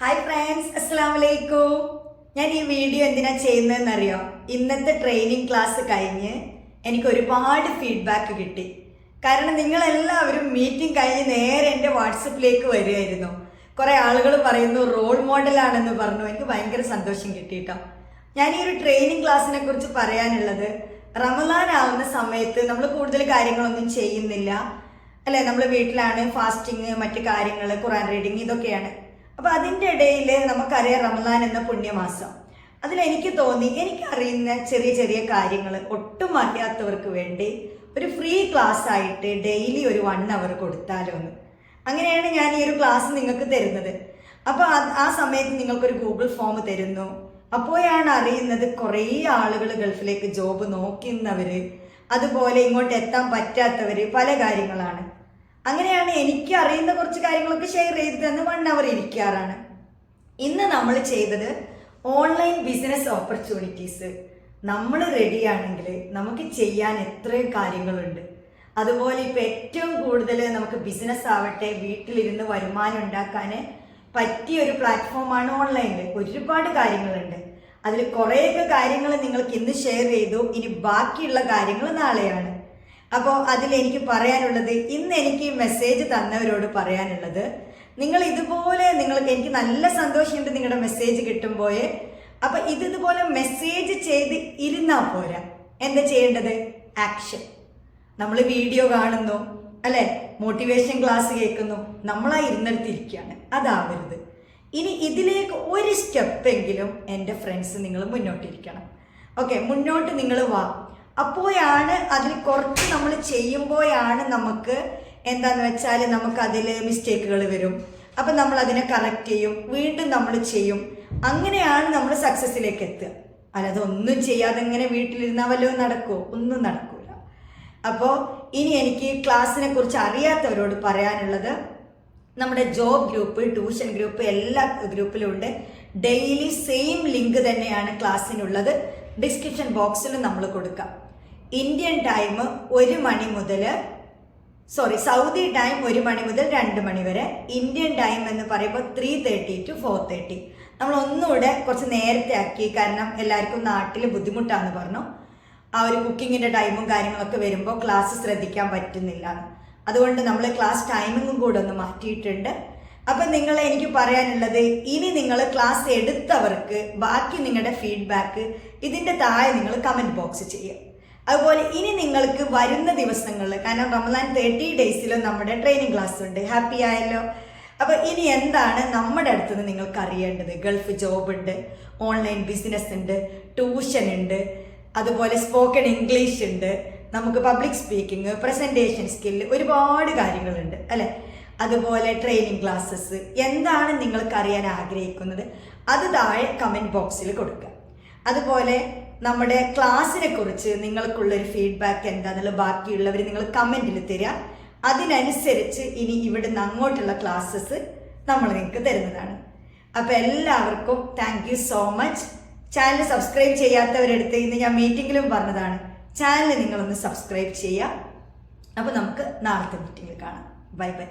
Hi friends, അസ്സലാമു അലൈക്കും. ഞാൻ ഈ വീഡിയോ എന്തിനാ ചെയ്യുന്നതെന്നറിയോ? ഇന്നത്തെ ട്രെയിനിങ് ക്ലാസ് കഴിഞ്ഞ് എനിക്ക് ഒരുപാട് ഫീഡ്ബാക്ക് കിട്ടി. കാരണം നിങ്ങളെല്ലാവരും മീറ്റിംഗ് കഴിഞ്ഞ് നേരെ എൻ്റെ വാട്സപ്പിലേക്ക് വരികയായിരുന്നു. കുറേ ആളുകൾ പറയുന്നു റോൾ മോഡലാണെന്ന് പറഞ്ഞു. എനിക്ക് ഭയങ്കര സന്തോഷം കിട്ടി കേട്ടോ. ഞാൻ ഈ ഒരു ട്രെയിനിങ് ക്ലാസ്സിനെ കുറിച്ച് പറയാനുള്ളത്, റമദാൻ ആവുന്ന സമയത്ത് നമ്മൾ കൂടുതൽ കാര്യങ്ങളൊന്നും ചെയ്യുന്നില്ല അല്ലേ. നമ്മൾ വീട്ടിലാണ്, ഫാസ്റ്റിങ്, മറ്റു കാര്യങ്ങൾ, ഖുറാൻ റീഡിങ്, ഇതൊക്കെയാണ്. അപ്പോൾ അതിൻ്റെ ഇടയിൽ നമുക്കറിയാം റമദാൻ എന്ന പുണ്യമാസം. അതിലെനിക്ക് തോന്നി എനിക്കറിയുന്ന ചെറിയ ചെറിയ കാര്യങ്ങൾ ഒട്ടും അറിയാത്തവർക്ക് വേണ്ടി ഒരു ഫ്രീ ക്ലാസ് ആയിട്ട് ഡെയിലി ഒരു 1 hour കൊടുത്താലോ എന്ന്. അങ്ങനെയാണ് ഞാൻ ഈ ഒരു ക്ലാസ് നിങ്ങൾക്ക് തരുന്നത്. അപ്പോൾ ആ സമയത്ത് നിങ്ങൾക്കൊരു ഗൂഗിൾ ഫോം തരുന്നു. അപ്പോഴാണ് അറിയുന്നത് കുറേ ആളുകൾ ഗൾഫിലേക്ക് ജോബ് നോക്കുന്നവർ, അതുപോലെ ഇങ്ങോട്ട് എത്താൻ പറ്റാത്തവർ, പല കാര്യങ്ങളാണ്. അങ്ങനെയാണ് എനിക്ക് അറിയുന്ന കുറച്ച് കാര്യങ്ങളൊക്കെ ഷെയർ ചെയ്ത് തന്ന് 1 hour ഇരിക്കാറാണ്. ഇന്ന് നമ്മൾ ചെയ്തത് ഓൺലൈൻ ബിസിനസ് ഓപ്പർച്യൂണിറ്റീസ്. നമ്മൾ റെഡിയാണെങ്കിൽ നമുക്ക് ചെയ്യാൻ എത്രയും കാര്യങ്ങളുണ്ട്. അതുപോലെ ഇപ്പോൾ ഏറ്റവും കൂടുതൽ നമുക്ക് ബിസിനസ് ആവട്ടെ, വീട്ടിലിരുന്ന് വരുമാനം ഉണ്ടാക്കാൻ പറ്റിയ ഒരു പ്ലാറ്റ്ഫോമാണ് ഓൺലൈനിൽ. ഒരുപാട് കാര്യങ്ങളുണ്ട്. അതിൽ കുറേയൊക്കെ കാര്യങ്ങൾ നിങ്ങൾക്ക് ഇന്ന് ഷെയർ ചെയ്തു. ഇനി ബാക്കിയുള്ള കാര്യങ്ങൾ നാളെയാണ്. അപ്പോൾ അതിലെനിക്ക് പറയാനുള്ളത്, ഇന്ന് എനിക്ക് മെസ്സേജ് തന്നവരോട് പറയാനുള്ളത്, നിങ്ങൾ ഇതുപോലെ എനിക്ക് നല്ല സന്തോഷമുണ്ട് നിങ്ങളുടെ മെസ്സേജ് കിട്ടുമ്പോൾ. അപ്പം ഇതുപോലെ മെസ്സേജ് ചെയ്ത് ഇരുന്നാൽ പോരാ. എന്താ ചെയ്യേണ്ടത്? ആക്ഷൻ. നമ്മൾ വീഡിയോ കാണുന്നു അല്ലേ, മോട്ടിവേഷൻ ക്ലാസ് കേൾക്കുന്നു, നമ്മളാ ഇരുന്നിടത്തിരിക്കുകയാണ്. അതാവരുത്. ഇനി ഇതിലേക്ക് ഒരു സ്റ്റെപ്പെങ്കിലും എൻ്റെ ഫ്രണ്ട്സ് നിങ്ങൾ മുന്നോട്ടിരിക്കണം. ഓക്കെ, മുന്നോട്ട് നിങ്ങൾ വാ. അപ്പോഴാണ് അതിൽ കുറച്ച് നമ്മൾ ചെയ്യുമ്പോഴാണ് നമുക്ക് എന്താണെന്ന് വെച്ചാൽ നമുക്കതിൽ മിസ്റ്റേക്കുകൾ വരും. അപ്പം നമ്മൾ അതിനെ കറക്റ്റ് ചെയ്യും, വീണ്ടും നമ്മൾ ചെയ്യും. അങ്ങനെയാണ് നമ്മൾ സക്സസ്സിലേക്ക് എത്തുക. അല്ലാതെ ഒന്നും ചെയ്യാതെ ഇങ്ങനെ വീട്ടിലിരുന്നാൽ വല്ലതും നടക്കുമോ? ഒന്നും നടക്കില്ല. അപ്പോൾ ഇനി എനിക്ക് ക്ലാസ്സിനെ കുറിച്ച് അറിയാത്തവരോട് പറയാനുള്ളത്, നമ്മുടെ ജോബ് ഗ്രൂപ്പ്, ട്യൂഷൻ ഗ്രൂപ്പ്, എല്ലാ ഗ്രൂപ്പിലും ഉണ്ട്. ഡെയിലി സെയിം ലിങ്ക് തന്നെയാണ് ക്ലാസ്സിനുള്ളത്. ഡിസ്ക്രിപ്ഷൻ ബോക്സിൽ നമ്മൾ കൊടുക്കാം. ഇന്ത്യൻ ടൈം 1 മണി മുതൽ സൗദി ടൈം 1 മണി മുതൽ 2 മണി വരെ. ഇന്ത്യൻ ടൈം എന്ന് പറയുമ്പോൾ 3:30 to 4:30. നമ്മൾ ഒന്നുകൂടെ കുറച്ച് നേരത്തെ ആക്കി, കാരണം എല്ലാവർക്കും നാട്ടിൽ ബുദ്ധിമുട്ടാണെന്ന് പറഞ്ഞു. ആ ഒരു കുക്കിങ്ങിൻ്റെ ടൈമും കാര്യങ്ങളൊക്കെ വരുമ്പോൾ ക്ലാസ് ശ്രദ്ധിക്കാൻ പറ്റുന്നില്ല. അതുകൊണ്ട് നമ്മൾ ക്ലാസ് ടൈമിങ്ങും കൂടെ ഒന്ന് മാറ്റിയിട്ടുണ്ട്. അപ്പം എനിക്ക് പറയാനുള്ളത്, ഇനി നിങ്ങൾ ക്ലാസ് എടുത്തവർക്ക് ബാക്കി നിങ്ങളുടെ ഫീഡ്ബാക്ക് ഇതിൻ്റെ താഴെ നിങ്ങൾ കമൻറ്റ് ബോക്സ് ചെയ്യുക. അതുപോലെ ഇനി നിങ്ങൾക്ക് വരുന്ന ദിവസങ്ങളിൽ, കാരണം റമദാൻ 30 days നമ്മുടെ ട്രെയിനിങ് ക്ലാസ് ഉണ്ട്. ഹാപ്പി ആയല്ലോ. അപ്പോൾ ഇനി എന്താണ് നമ്മുടെ അടുത്തുനിന്ന് നിങ്ങൾക്ക് അറിയേണ്ടത്? ഗൾഫ് ജോബ് ഉണ്ട്, ഓൺലൈൻ ബിസിനസ് ഉണ്ട്, ട്യൂഷൻ ഉണ്ട്, അതുപോലെ സ്പോക്കൺ ഇംഗ്ലീഷ് ഉണ്ട്, നമുക്ക് പബ്ലിക് സ്പീക്കിംഗ്, പ്രസൻറ്റേഷൻ സ്കില്ല്, ഒരുപാട് കാര്യങ്ങളുണ്ട് അല്ലേ. അതുപോലെ ട്രെയിനിങ് ക്ലാസ്സസ്. എന്താണ് നിങ്ങൾക്ക് അറിയാൻ ആഗ്രഹിക്കുന്നത് അത് താഴെ കമൻറ്റ് ബോക്സിൽ കൊടുക്കുക. അതുപോലെ നമ്മുടെ ക്ലാസ്സിനെ കുറിച്ച് നിങ്ങൾക്കുള്ളൊരു ഫീഡ്ബാക്ക് എന്താണെന്നുള്ള ബാക്കിയുള്ളവർ നിങ്ങൾ കമൻറ്റിൽ തരിക. അതിനനുസരിച്ച് ഇനി ഇവിടുന്ന് അങ്ങോട്ടുള്ള ക്ലാസ്സസ് നമ്മൾ നിങ്ങൾക്ക് തരുന്നതാണ്. അപ്പോൾ എല്ലാവർക്കും thank you so much. Channel subscribe ചെയ്യാത്തവരെടുത്ത് ഇന്ന് ഞാൻ മീറ്റിങ്ങിലും പറഞ്ഞതാണ്, ചാനൽ നിങ്ങളൊന്ന് സബ്സ്ക്രൈബ് ചെയ്യുക. അപ്പോൾ നമുക്ക് നാളത്തെ മീറ്റിങ്ങിൽ കാണാം. Bye bye.